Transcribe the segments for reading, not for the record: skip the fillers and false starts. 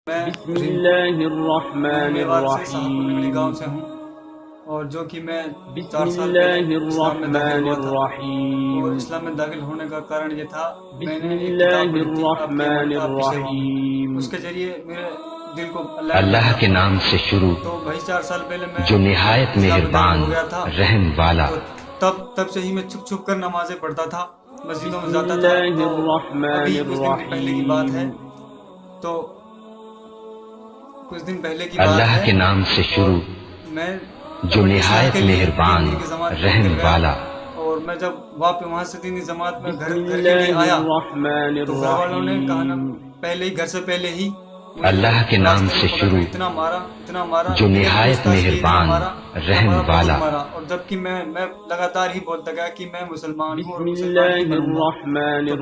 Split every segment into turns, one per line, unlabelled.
मैं
बिस्मिल्लाहिर्रहमानिर्रहीम।
गांव से हूँ और जो कि मैं 4 साल पहले इस्लाम में दाखिल हुआ था। और इस्लाम में दाखिल होने का कारण ये था, मैंने एक किताब पढ़ी थी, आपकी अमानत आपकी सेवा में। उसके जरिए मेरे दिल को
अल्लाह के नाम से शुरू
तो भाई 4 साल पहले मैं
जो निहायत
इस्लाम में दाखिल
मेहरबान
हो गया था।
रहम वाला।
तो तब से ही मैं छुप छुप कर नमाजें पढ़ता था, मस्जिदों में जाता था। तो अभी कुछ दिन पहले की बात है, तो कुछ दिन पहले की बात
अल्लाह
है
के नाम से शुरू
मैं
जो निहायत मेहरबान रहम वाला।
और मैं जब वापस वहाँ से दीनी जमात में घर के लिए आया तो घर वालों ने कहा ना, पहले ही घर से पहले ही
अल्लाह के नाम से शुरू
इतना मारा
जो निहायत मेहरबान रहम वाला।
और जबकि मैं लगातार ही बोलता गया कि मैं मुसलमान हूँ और तो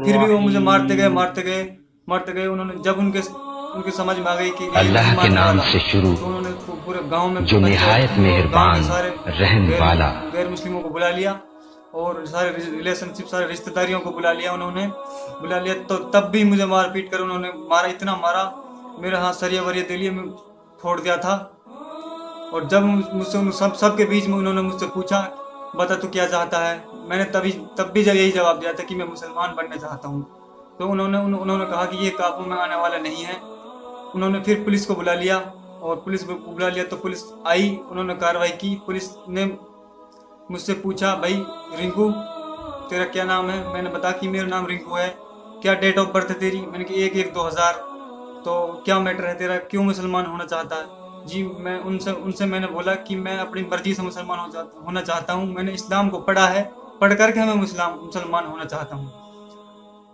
फिर भी वो मुझे मारते गए। उन्होंने जब उनके समझ में आ गई कि
अल्लाह के नाम से शुरू
तो उन्होंने पूरे गांव में
जो निहायत मेहरबान रहम वाला।
गैर मुस्लिमों को बुला लिया और सारे रिलेशनशिप, सारे रिश्तेदारियों को बुला लिया। तो तब भी मुझे मार पीट कर उन्होंने मारा, इतना मारा, मेरे हाथ सरिया वरिया दिलिए में फोड़ दिया था। और जब मुझसे सबके बीच में उन्होंने मुझसे पूछा, बता तू क्या चाहता है, मैंने तब भी यही जवाब दिया था कि मैं मुसलमान बनना चाहता हूँ। तो उन्होंने कहा कि ये काबू में आने वाला नहीं है। उन्होंने फिर पुलिस को बुला लिया तो पुलिस आई, उन्होंने कार्रवाई की। पुलिस ने मुझसे पूछा, भाई रिंकू तेरा क्या नाम है? मैंने बताया कि मेरा नाम रिंकू है। क्या डेट ऑफ बर्थ है तेरी? मैंने कि 1/1/2000। तो क्या मैटर है तेरा, क्यों मुसलमान होना चाहता है? जी मैं उनसे मैंने बोला कि मैं अपनी मर्जी से मुसलमान होना चाहता हूँ। मैंने इस्लाम को पढ़ा है, पढ़ करके मैं मुसलमान होना चाहता हूँ।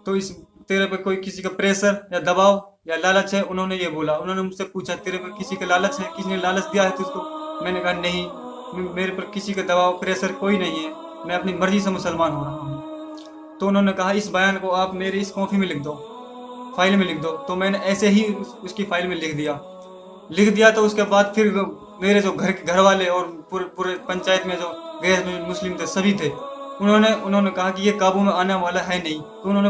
तो इस तेरे पे कोई किसी का प्रेशर या दबाव या लालच है? उन्होंने ये बोला। उन्होंने मुझसे पूछा, तेरे पे किसी का लालच है, किसी ने लालच दिया है तुझको? मैंने कहा नहीं, मेरे पर किसी का दबाव प्रेशर कोई नहीं है, मैं अपनी मर्जी से मुसलमान हो रहा हूँ। तो उन्होंने कहा, इस बयान को आप मेरी इस कॉपी में लिख दो, फाइल में लिख दो। तो मैंने ऐसे ही उसकी फाइल में लिख दिया। तो उसके बाद फिर मेरे जो घर वाले और पूरे पंचायत में जो गैर मुस्लिम थे सभी थे, उन्होंने कहा कि ये काबू में आने वाला है नहीं। तो उन्होंने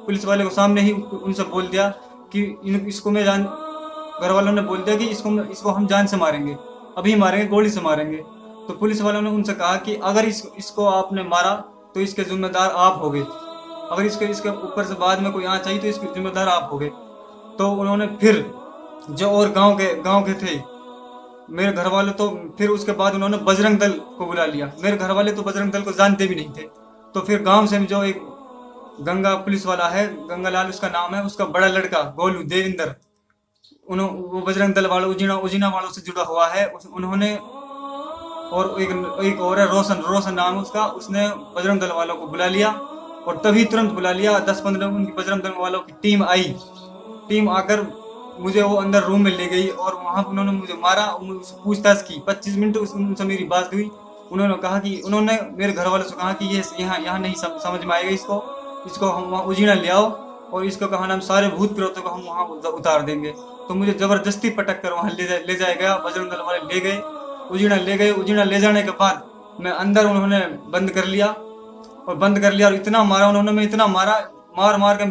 पुलिस वाले को सामने ही उनसे बोल दिया कि इसको मैं घर वालों ने बोल दिया कि इसको हम जान से मारेंगे, अभी मारेंगे, गोली से मारेंगे। तो पुलिस वालों ने उनसे कहा कि अगर इसको आपने मारा तो इसके जिम्मेदार आप होगे, अगर इसके ऊपर से बाद में कोई आँच आई तो इसके जिम्मेदार आप होगे। तो उन्होंने फिर जो और गांव के थे मेरे घर वाले, तो फिर उसके बाद उन्होंने बजरंग दल को बुला लिया। मेरे घर वाले तो बजरंग दल को जानते भी नहीं थे। तो फिर गांव से जो एक गंगा पुलिस वाला है, गंगालाल उसका नाम है, उसका बड़ा लड़का गोलू देविंदर, वो बजरंग दल वालों उजीना वालों से जुड़ा हुआ है। उन्होंने और एक और है रोशन नाम है उसका, उसने बजरंग दल वालों को बुला लिया और तभी तुरंत बुला लिया। 10-15 उनकी बजरंग दल वालों की टीम आकर मुझे वो अंदर रूम में ले गई और वहाँ उन्होंने मुझे मारा, मुझसे पूछताछ की। 25 मिनट उनसे मेरी बात हुई। उन्होंने मेरे घर वालों से कहा कि ये यहाँ नहीं समझ में आएगा, इसको हम वहाँ उजीना ले आओ और इसको कहा हम सारे भूत प्रेतों को हम वहाँ उतार देंगे। तो मुझे जबरदस्ती पटक कर वहाँ ले जाया गया। बजरंग दल वाले ले गए, उजीना ले जाने के बाद मैं अंदर उन्होंने बंद कर लिया और इतना मारा उन्होंने, मैं इतना मार के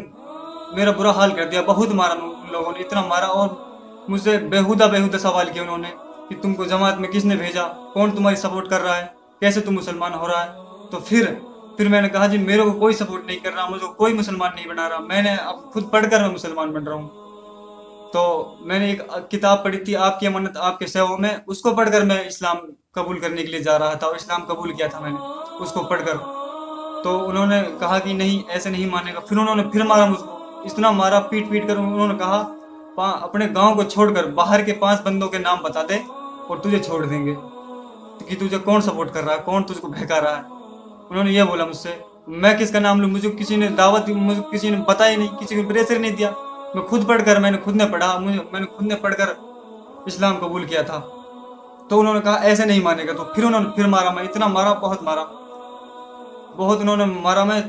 मेरा बुरा हाल कर दिया। बहुत मारा उन लोगों ने, इतना मारा। और मुझसे बेहुदा सवाल किए उन्होंने कि तुमको जमात में किसने भेजा, कौन तुम्हारी सपोर्ट कर रहा है, कैसे तुम मुसलमान हो रहा है? तो फिर मैंने कहा, जी मेरे को कोई सपोर्ट नहीं कर रहा, मुझे कोई मुसलमान नहीं बना रहा, मैंने अब खुद पढ़कर मैं मुसलमान बन रहा हूँ। तो मैंने एक किताब पढ़ी थी, आपकी अमानत आपके सेवा में, उसको पढ़कर मैं इस्लाम कबूल करने के लिए जा रहा था और इस्लाम कबूल किया था मैंने उसको पढ़कर। तो उन्होंने कहा कि नहीं, ऐसे नहीं मानेगा। फिर उन्होंने फिर मारा मुझको, इतना मारा पीट कर। उन्होंने कहा, अपने गांव को छोड़कर बाहर के 5 बंदों के नाम बता दे और तुझे छोड़ देंगे, कि तुझे कौन सपोर्ट कर रहा है, कौन तुझको बहका रहा है। उन्होंने ये बोला मुझसे। मैं किसका नाम लूँ? मुझे किसी ने दावत दी, मुझे किसी ने बताया नहीं, किसी ने प्रेशर नहीं दिया। मैं मैंने खुद ने पढ़कर इस्लाम कबूल किया था। तो उन्होंने कहा ऐसे नहीं मानेगा। तो फिर उन्होंने फिर मारा, मैं इतना मारा, बहुत उन्होंने मारा। मैं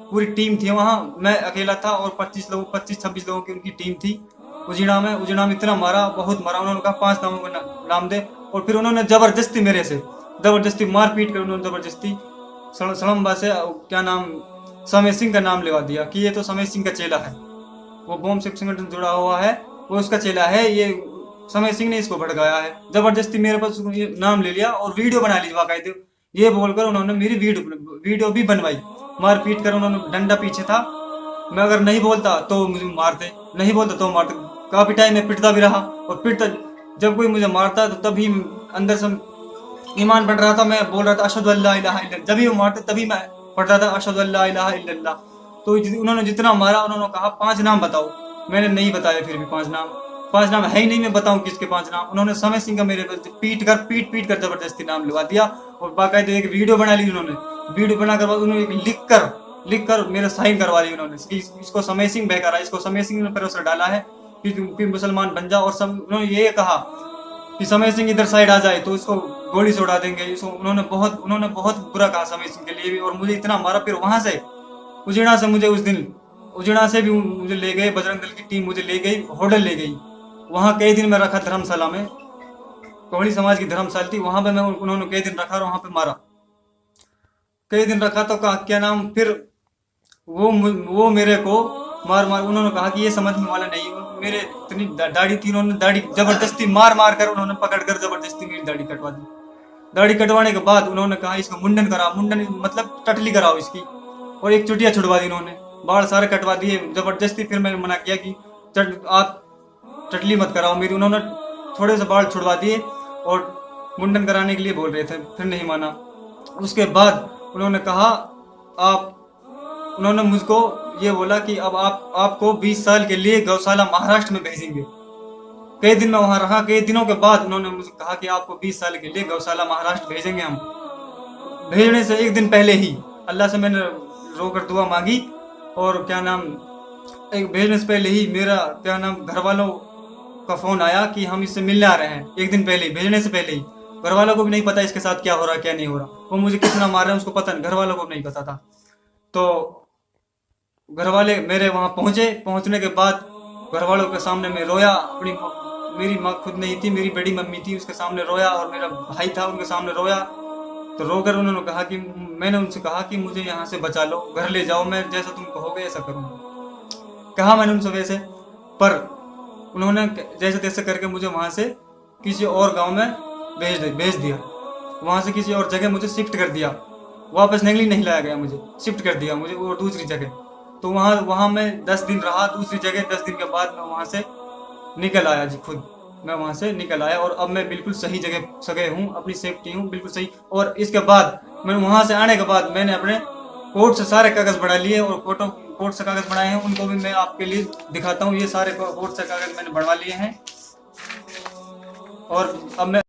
पूरी टीम थी वहाँ, मैं अकेला था और 25-26 लोगों की उनकी टीम थी। उजीना में इतना मारा, बहुत मारा। उन्होंने कहा 5 नामों का नाम दे। और फिर उन्होंने जबरदस्ती मार पीट कर उन्होंने जबरदस्ती सड़म्बा से क्या नाम, समय सिंह का नाम लेवा दिया कि ये तो समय सिंह का चेला है, वो बम से संगठन जुड़ा हुआ है वो उसका चेला है, ये समय सिंह ने इसको भड़काया है। जबरदस्ती मेरे पास नाम ले लिया और वीडियो बना ली बाकायदे। ये बोलकर उन्होंने मेरी वीडियो भी बनवाई। मार पीट कर उन्होंने, डंडा पीछे था, मैं अगर नहीं बोलता तो मुझे मारते, नहीं बोलता तो मारते। काफी टाइम में पिटता भी रहा, और पिटता जब कोई मुझे मारता तो तभी अंदर से ईमान बन रहा था। मैं बोल रहा था अशहदु अल्ला इलाहा इल्लल्लाह, जब भी वो मारते तभी मैं पढ़ रहा था अशहदु अल्ला इलाहा इल्लल्लाह। तो उन्होंने जितना मारा, उन्होंने कहा 5 नाम बताओ। मैंने नहीं बताया, फिर भी 5 नाम है ही नहीं, मैं बताऊं किसके 5 नाम। उन्होंने समय सिंह का मेरे पर पीट कर जबरदस्ती नाम लिखवा दिया, और बाकायदे एक वीडियो बना ली उन्होंने। वीडियो बनाकर बाद उन्होंने लिख कर मेरे साइन करवा ली उन्होंने कि इसको समय सिंह बहका रहा है, इसको समय सिंह ने प्रेशर डाला है कि तुम मुसलमान बन जाओ। और सब उन्होंने ये कहा कि समय सिंह इधर साइड आ जाए तो इसको गोली से उड़ा देंगे। इसको उन्होंने बहुत बुरा कहा समय सिंह के लिए भी, और मुझे इतना मारा। फिर वहां से उजिना से मुझे उस दिन उजिना से भी मुझे ले गए, बजरंग दल की टीम मुझे ले गई, होटल ले गई। वहाँ कई दिन मैं रखा, धर्मशाला में, कोहली समाज की धर्मशाला थी, वहां पे मैं उन्होंने कई दिन रखा और वहां पे मारा। कई दिन रखा तो कहा क्या नाम, फिर वो मेरे को मार उन्होंने कहा कि ये समझने वाला नहीं। मेरे इतनी दाढ़ी थी, उन्होंने दाढ़ी जबरदस्ती मार कर उन्होंने पकड़ कर जबरदस्ती मेरी दाढ़ी कटवा दी। दाढ़ी कटवाने के बाद उन्होंने कहा इसका मुंडन कराओ, मुंडन मतलब टटली कराओ इसकी, और एक चुटिया छुड़वा दी उन्होंने, बाल सारे कटवा दिए जबरदस्ती। फिर मैंने मना किया कि आप टटली मत कराओ मेरी। उन्होंने थोड़े से बाल छुड़वा दिए और मुंडन कराने के लिए बोल रहे थे, फिर नहीं माना। उसके बाद उन्होंने कहा उन्होंने मुझको ये बोला कि अब आपको 20 साल के लिए गौशाला महाराष्ट्र में भेजेंगे। कई दिन मैं वहां रहा। कई दिनों के बाद उन्होंने मुझे कहा कि आपको 20 साल के लिए गौशाला महाराष्ट्र भेजेंगे हम। भेजने से एक दिन पहले ही अल्लाह से मैंने रोकर दुआ मांगी, और क्या नाम, एक भेजने से पहले ही मेरा क्या नाम घर वालों का फोन आया कि हम इससे मिलने आ रहे हैं। एक दिन पहले, भेजने से पहले ही। घर वालों को भी नहीं पता इसके साथ क्या हो रहा क्या नहीं हो रहा, वो मुझे कितना मार रहे हैं उसको पता नहीं, घर वालों को नहीं पता था। तो घर वाले मेरे वहां पहुंचे। पहुंचने के बाद घर वालों के सामने मैं रोया। मेरी माँ खुद नहीं थी, मेरी बड़ी मम्मी थी, उसके सामने रोया, और मेरा भाई था उनके सामने रोया। तो रोकर उन्होंने कहा कि मैंने उनसे कहा कि मुझे यहाँ से बचा लो, घर ले जाओ, मैं जैसा तुम कहोगे ऐसा करूँगा। कहा मैंने उनसे वैसे, पर उन्होंने जैसे तैसे करके मुझे वहाँ से किसी और गांव में भेज दिया। वहाँ से किसी और जगह मुझे शिफ्ट कर दिया। वापस नहीं लाया गया, मुझे शिफ्ट कर दिया मुझे वो दूसरी जगह। तो वहाँ मैं 10 दिन रहा दूसरी जगह। 10 दिन के बाद मैं वहाँ से निकल आया जी, खुद मैं वहाँ से निकल आया, और अब मैं बिल्कुल सही जगह हूँ, अपनी सेफ्टी हूँ बिल्कुल सही। और इसके बाद मैं वहाँ से आने के बाद मैंने अपने कोर्ट से सारे कागज बढ़ा लिए, और कोर्ट से कागज बढ़ाए हैं, उनको भी मैं आपके लिए दिखाता हूँ। ये सारे कोर्ट से कागज मैंने बढ़वा लिए हैं, और अब मैं